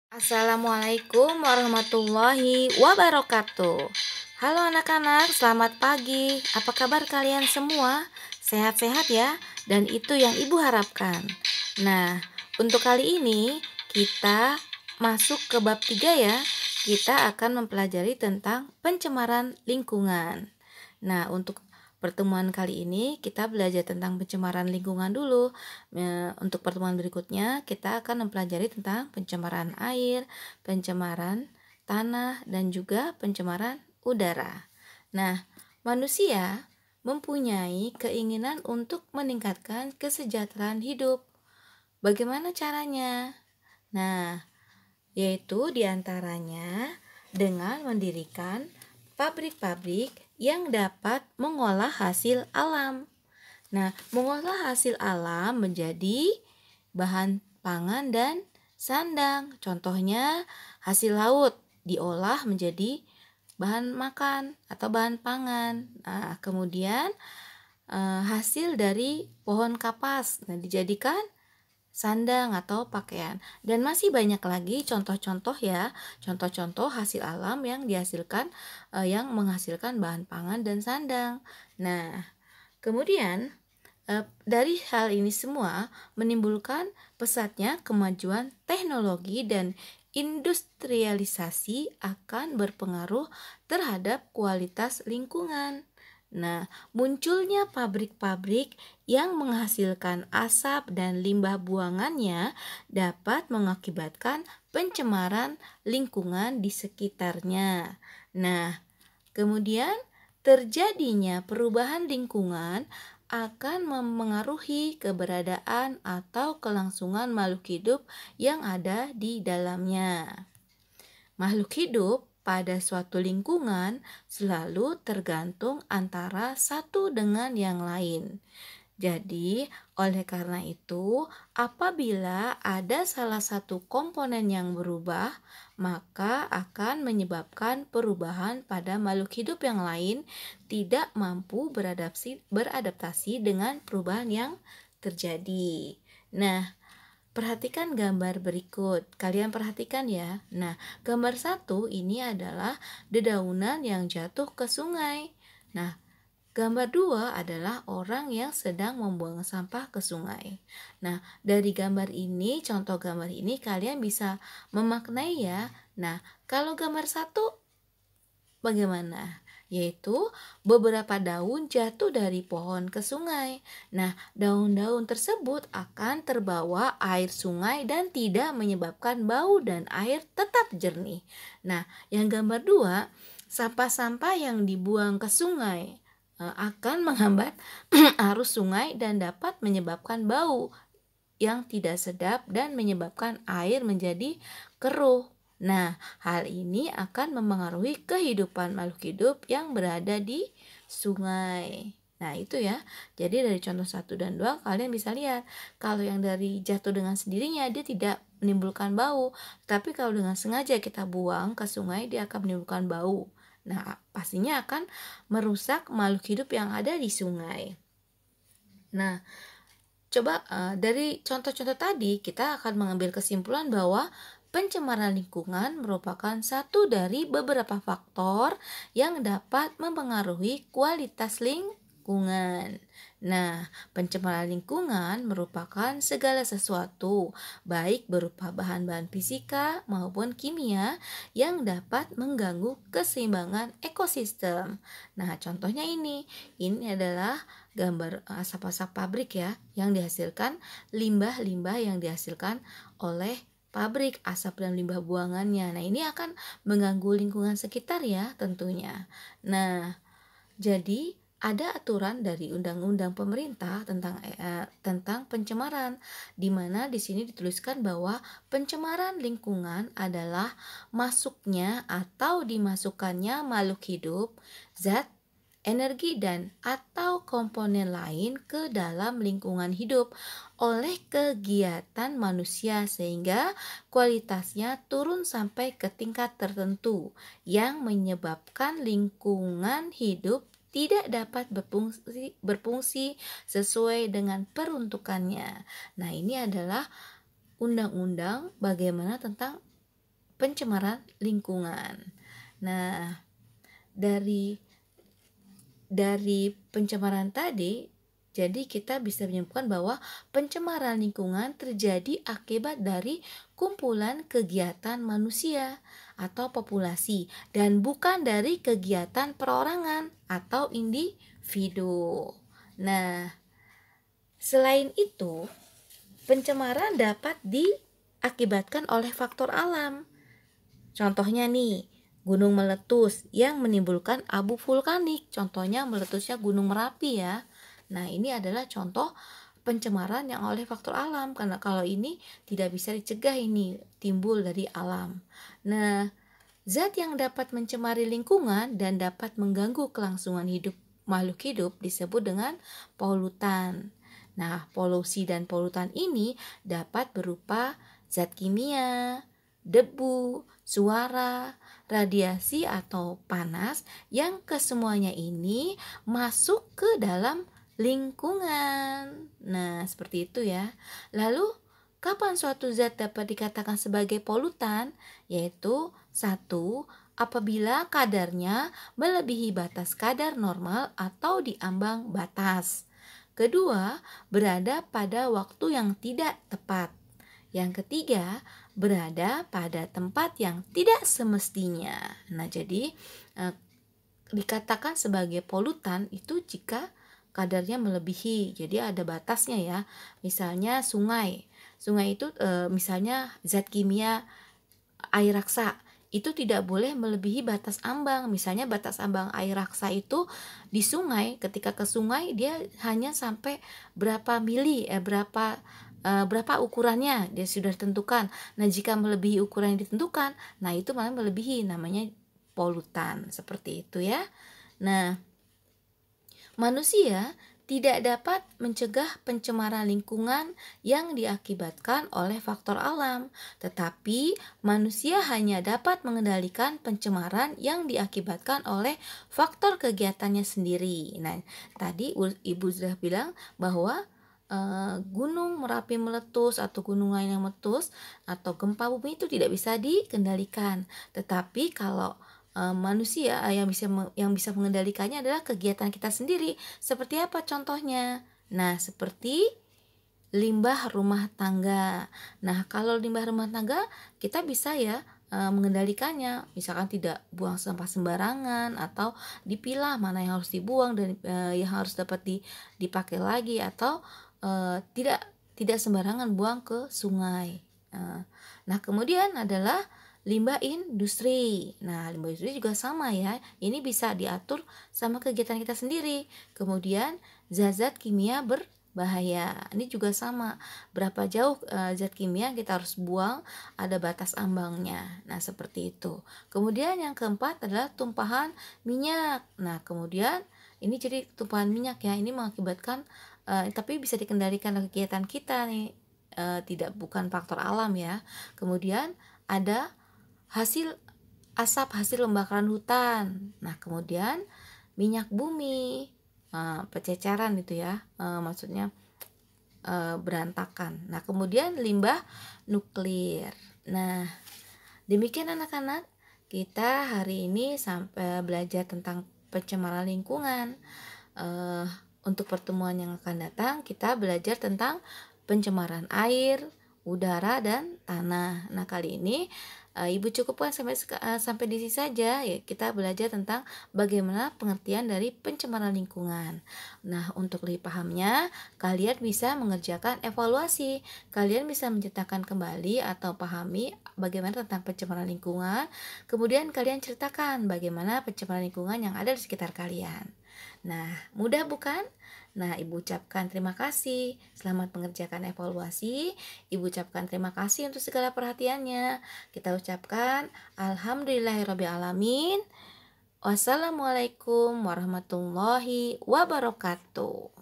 Assalamualaikum warahmatullahi wabarakatuh. Halo anak-anak, selamat pagi. Apa kabar kalian semua? Sehat-sehat ya? Dan itu yang Ibu harapkan. Nah, untuk kali ini kita masuk ke bab 3 ya. Kita akan mempelajari tentang pencemaran lingkungan. Nah, untuk pertemuan kali ini kita belajar tentang pencemaran lingkungan dulu. Untuk pertemuan berikutnya kita akan mempelajari tentang pencemaran air, pencemaran tanah, dan juga pencemaran udara. Nah, manusia mempunyai keinginan untuk meningkatkan kesejahteraan hidup. Bagaimana caranya? Nah, yaitu diantaranya dengan mendirikan pabrik-pabrik yang dapat mengolah hasil alam. Nah, mengolah hasil alam menjadi bahan pangan dan sandang. Contohnya hasil laut diolah menjadi bahan makan atau bahan pangan. Nah, kemudian hasil dari pohon kapas dijadikan sandang atau pakaian. Dan masih banyak lagi contoh-contoh ya, contoh-contoh hasil alam yang dihasilkan yang menghasilkan bahan pangan dan sandang. Nah, kemudian dari hal ini semua menimbulkan pesatnya kemajuan teknologi dan industrialisasi akan berpengaruh terhadap kualitas lingkungan. Nah, munculnya pabrik-pabrik yang menghasilkan asap dan limbah buangannya dapat mengakibatkan pencemaran lingkungan di sekitarnya. Nah, kemudian terjadinya perubahan lingkungan akan memengaruhi keberadaan atau kelangsungan makhluk hidup yang ada di dalamnya. Makhluk hidup pada suatu lingkungan selalu tergantung antara satu dengan yang lain. Jadi, oleh karena itu, apabila ada salah satu komponen yang berubah, maka akan menyebabkan perubahan pada makhluk hidup yang lain tidak mampu beradaptasi dengan perubahan yang terjadi. Nah, perhatikan gambar berikut. Kalian perhatikan ya. Nah, gambar 1 ini adalah dedaunan yang jatuh ke sungai. Nah, gambar 2 adalah orang yang sedang membuang sampah ke sungai. Nah, dari gambar ini, contoh gambar ini kalian bisa memaknai ya. Nah, kalau gambar 1 bagaimana? Yaitu beberapa daun jatuh dari pohon ke sungai. Nah, daun-daun tersebut akan terbawa air sungai dan tidak menyebabkan bau dan air tetap jernih. Nah, yang gambar 2, sampah-sampah yang dibuang ke sungai akan menghambat arus sungai dan dapat menyebabkan bau yang tidak sedap dan menyebabkan air menjadi keruh. Nah, hal ini akan memengaruhi kehidupan makhluk hidup yang berada di sungai. Nah, itu ya. Jadi dari contoh 1 dan 2 kalian bisa lihat. Kalau yang dari jatuh dengan sendirinya dia tidak menimbulkan bau. Tapi kalau dengan sengaja kita buang ke sungai dia akan menimbulkan bau. Nah, pastinya akan merusak makhluk hidup yang ada di sungai. Nah, coba dari contoh-contoh tadi kita akan mengambil kesimpulan bahwa pencemaran lingkungan merupakan satu dari beberapa faktor yang dapat mempengaruhi kualitas lingkungan. Nah, pencemaran lingkungan merupakan segala sesuatu, baik berupa bahan-bahan fisika maupun kimia yang dapat mengganggu keseimbangan ekosistem. Nah, contohnya ini adalah gambar asap-asap pabrik ya, yang dihasilkan limbah-limbah yang dihasilkan oleh pabrik, asap dan limbah buangannya. Nah, ini akan mengganggu lingkungan sekitar ya tentunya. Nah, jadi ada aturan dari undang-undang pemerintah tentang pencemaran, di mana di sini dituliskan bahwa pencemaran lingkungan adalah masuknya atau dimasukkannya makhluk hidup, zat, energi dan atau komponen lain ke dalam lingkungan hidup oleh kegiatan manusia sehingga kualitasnya turun sampai ke tingkat tertentu yang menyebabkan lingkungan hidup tidak dapat berfungsi sesuai dengan peruntukannya. Nah, ini adalah undang-undang bagaimana tentang pencemaran lingkungan. Nah, dari pencemaran tadi, jadi kita bisa menyimpulkan bahwa pencemaran lingkungan terjadi akibat dari kumpulan kegiatan manusia atau populasi dan bukan dari kegiatan perorangan atau individu. Nah, selain itu, pencemaran dapat diakibatkan oleh faktor alam. Contohnya nih, gunung meletus yang menimbulkan abu vulkanik. Contohnya meletusnya Gunung Merapi ya. Nah, ini adalah contoh pencemaran yang oleh faktor alam, karena kalau ini tidak bisa dicegah, ini timbul dari alam. Nah, zat yang dapat mencemari lingkungan dan dapat mengganggu kelangsungan hidup makhluk hidup disebut dengan polutan. Nah, polusi dan polutan ini dapat berupa zat kimia, debu, suara, radiasi atau panas yang kesemuanya ini masuk ke dalam lingkungan. Nah, seperti itu ya. Lalu, kapan suatu zat dapat dikatakan sebagai polutan? Yaitu 1. Apabila kadarnya melebihi batas kadar normal atau di ambang batas. Kedua, berada pada waktu yang tidak tepat. Yang ketiga, berada pada tempat yang tidak semestinya. Nah, jadi dikatakan sebagai polutan itu jika kadarnya melebihi. Jadi ada batasnya ya. Misalnya sungai. Sungai itu misalnya zat kimia air raksa itu tidak boleh melebihi batas ambang. Misalnya batas ambang air raksa itu di sungai, ketika ke sungai dia hanya sampai berapa mili, berapa ukurannya dia sudah ditentukan. Nah, jika melebihi ukuran yang ditentukan, nah itu malah melebihi, namanya polutan. Seperti itu ya. Nah, manusia tidak dapat mencegah pencemaran lingkungan yang diakibatkan oleh faktor alam, tetapi manusia hanya dapat mengendalikan pencemaran yang diakibatkan oleh faktor kegiatannya sendiri. Nah, tadi Ibu sudah bilang bahwa gunung Merapi meletus atau gunung lain yang meletus atau gempa bumi itu tidak bisa dikendalikan. Tetapi kalau manusia yang bisa mengendalikannya adalah kegiatan kita sendiri. Seperti apa contohnya? Nah, seperti limbah rumah tangga. Nah, kalau limbah rumah tangga kita bisa ya mengendalikannya. Misalkan tidak buang sampah sembarangan atau dipilah mana yang harus dibuang dan yang harus dapat dipakai lagi, atau tidak sembarangan buang ke sungai. Nah, kemudian adalah limbah industri. Nah, limbah industri juga sama ya. Ini bisa diatur sama kegiatan kita sendiri. Kemudian zat-zat kimia berbahaya. Ini juga sama. Berapa jauh zat kimia kita harus buang, ada batas ambangnya. Nah, seperti itu. Kemudian yang keempat adalah tumpahan minyak. Nah, kemudian ini jadi tumpahan minyak ya. Ini mengakibatkan tapi bisa dikendalikan oleh kegiatan kita nih. Bukan faktor alam ya. Kemudian ada asap hasil pembakaran hutan. Nah, kemudian minyak bumi, pececeran itu ya, maksudnya berantakan. Nah, kemudian limbah nuklir. Nah, demikian anak-anak, kita hari ini sampai belajar tentang pencemaran lingkungan. Untuk pertemuan yang akan datang, kita belajar tentang pencemaran air, udara, dan tanah. Nah, kali ini Ibu cukupkan sampai di sini saja ya. Kita belajar tentang bagaimana pengertian dari pencemaran lingkungan. Nah, untuk lebih pahamnya, kalian bisa mengerjakan evaluasi. Kalian bisa menceritakan kembali atau pahami bagaimana tentang pencemaran lingkungan. Kemudian kalian ceritakan bagaimana pencemaran lingkungan yang ada di sekitar kalian. Nah, mudah bukan? Nah, Ibu ucapkan terima kasih. Selamat mengerjakan evaluasi. Ibu ucapkan terima kasih untuk segala perhatiannya. Kita ucapkan alhamdulillahirrabbilalamin. Wassalamualaikum warahmatullahi wabarakatuh.